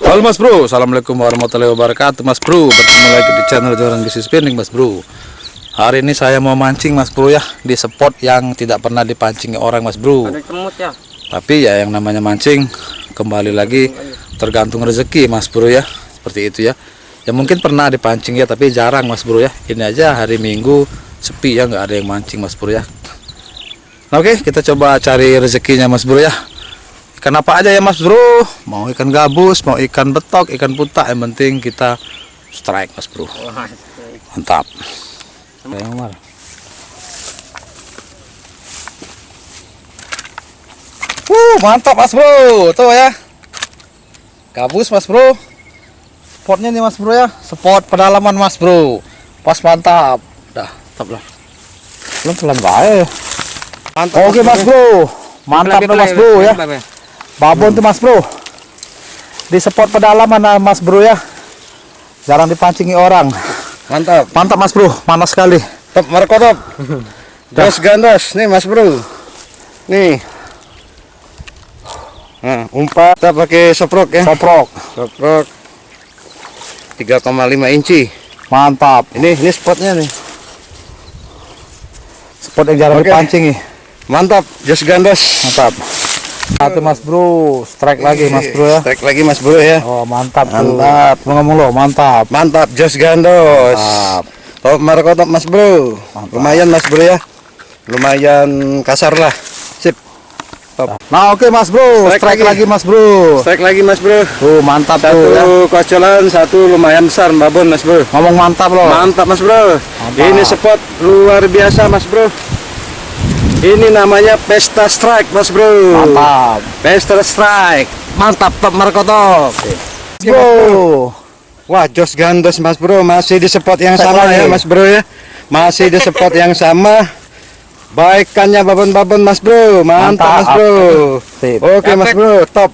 Halo Mas Bro, Assalamualaikum warahmatullahi wabarakatuh Mas Bro. Bertemu lagi di channel Joran Bisnis Spinning Mas Bro. Hari ini saya mau mancing Mas Bro ya, di spot yang tidak pernah dipancingi orang Mas Bro. Ada cemut ya. Tapi ya yang namanya mancing kembali lagi tergantung rezeki Mas Bro ya. Seperti itu ya. Ya mungkin pernah dipancing ya, tapi jarang Mas Bro ya. Ini aja hari Minggu sepi ya, nggak ada yang mancing Mas Bro ya. Nah, oke, kita coba cari rezekinya Mas Bro ya. Ikan apa aja ya Mas Bro? Mau ikan gabus, mau ikan betok, ikan putak, yang penting kita strike Mas Bro. Mantap. Mantap Mas Bro. Tuh ya. Gabus Mas Bro. Spotnya nih Mas Bro ya. Spot pedalaman Mas Bro. Pas mantap. Dah, mantap lah. Belum telan bae. Mantap. Oke Mas Bro. Mantap tuh Mas Bro ya. Babon tuh Mas Bro, di spot pedalaman Mas Bro ya, jarang dipancingi orang. Mantap. Mantap Mas Bro, panas sekali. Top Marco top. Dos gandos nih Mas Bro. Nih. Nah, umpat kita pakai soprok ya. Soprok 3,5 inci. Mantap. Ini spotnya nih. Spot yang jarang dipancingi. Mantap, jos gandos. Mantap. Satu Mas Bro, strike lagi Mas Bro ya. Strike lagi Mas Bro ya. Oh mantap. Mantap. Tuh. Ngomong lo, mantap. Mantap, jos gandos. Mantap. Top Marco top Mas Bro. Mantap. Lumayan Mas Bro ya. Lumayan kasar lah. Sip. Top. Nah oke Mas Bro, strike lagi Mas Bro. Strike lagi Mas Bro. Mantap Satu tuh ya. kocolan, satu lumayan besar babon Mas Bro. Ngomong mantap loh. Mantap Mas Bro. Mantap. Ini spot luar biasa Mas Bro. Ini namanya Pesta Strike Mas Bro. Mantap. Pesta Strike. Mantap Top Marco top. Bro. Wah, jos gandos Mas Bro, masih di spot yang Strike sama lagi. ya Mas Bro ya. Masih di spot yang sama. Baikannya babon-babon Mas Bro. Mantap Mas Bro. Sip. Oke Mas Bro, top.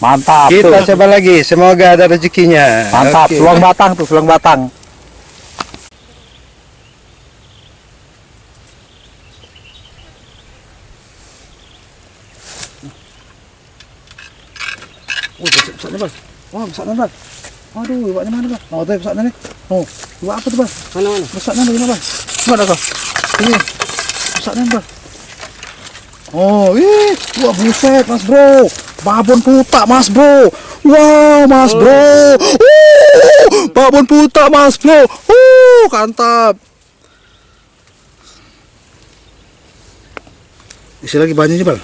Mantap. Kita tuh. coba lagi, semoga ada rezekinya. Mantap, Oke. sulang batang tuh, sulang batang. Besar nih, Bang. Wah, besar nih, Bang. Aduh, iwaknya mana, Bang? Oh, tuh besar nih. Oh, iwak apa tuh, Bang? Mana? Besar nih, Bang. Mana, Bang? Ini. Besar nih, Bang. Oh, ih, wah buset, Mas Bro. Babon putak, Mas Bro. Wow, Mas Bro. Babon putak, Mas Bro. Mantap. Isi lagi banyaknya, Bang.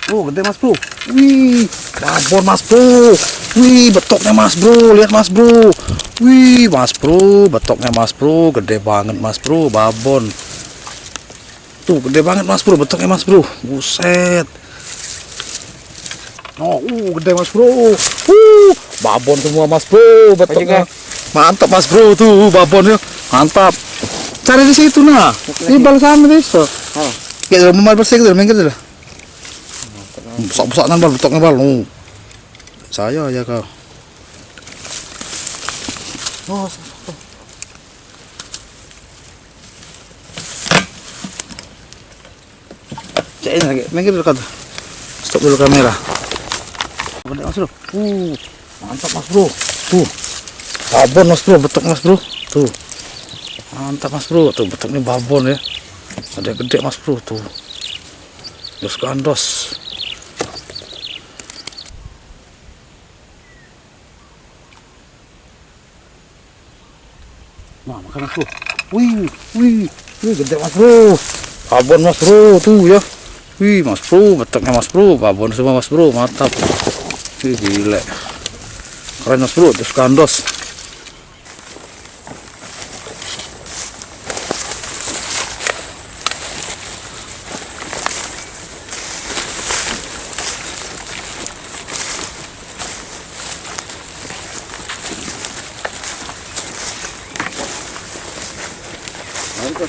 Gede Mas Bro. Wih, babon Mas Bro. Wih, betoknya Mas Bro. Lihat Mas Bro. Wih, Mas Bro, betoknya Mas Bro. Gede banget Mas Bro, babon. Tuh, gede banget Mas Bro, betoknya Mas Bro. Buset. Oh, gede Mas Bro. Babon semua Mas Bro, betoknya. Mantap Mas Bro tuh babonnya. Mantap. Cari di situ nah. Ini balsam itu. Oh. Ya, mau bersih gitu, minggir dulu. Besar-besar nambal, betoknya bal. Saya aja kau. Cek lagi, minggir dulu kata. Stop dulu kamera. Bener Mas Bro. Mantap Mas Bro. Tuh. Babon Mas Bro, betok Mas Bro. Tuh. Mantap Mas Bro, tuh betoknya babon ya. Ada gede Mas Bro tuh. Dos gandos. Nah, makan Mas Bro. Wih, gede Mas Bro. Babon Mas Bro tuh ya. Wih, Mas Bro, betoknya Mas Bro, babon semua Mas Bro, mantap. Wih, gila. Keren Mas Bro, dos gandos.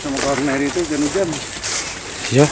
Sama kawan Mary itu hujan-hujan. Ya.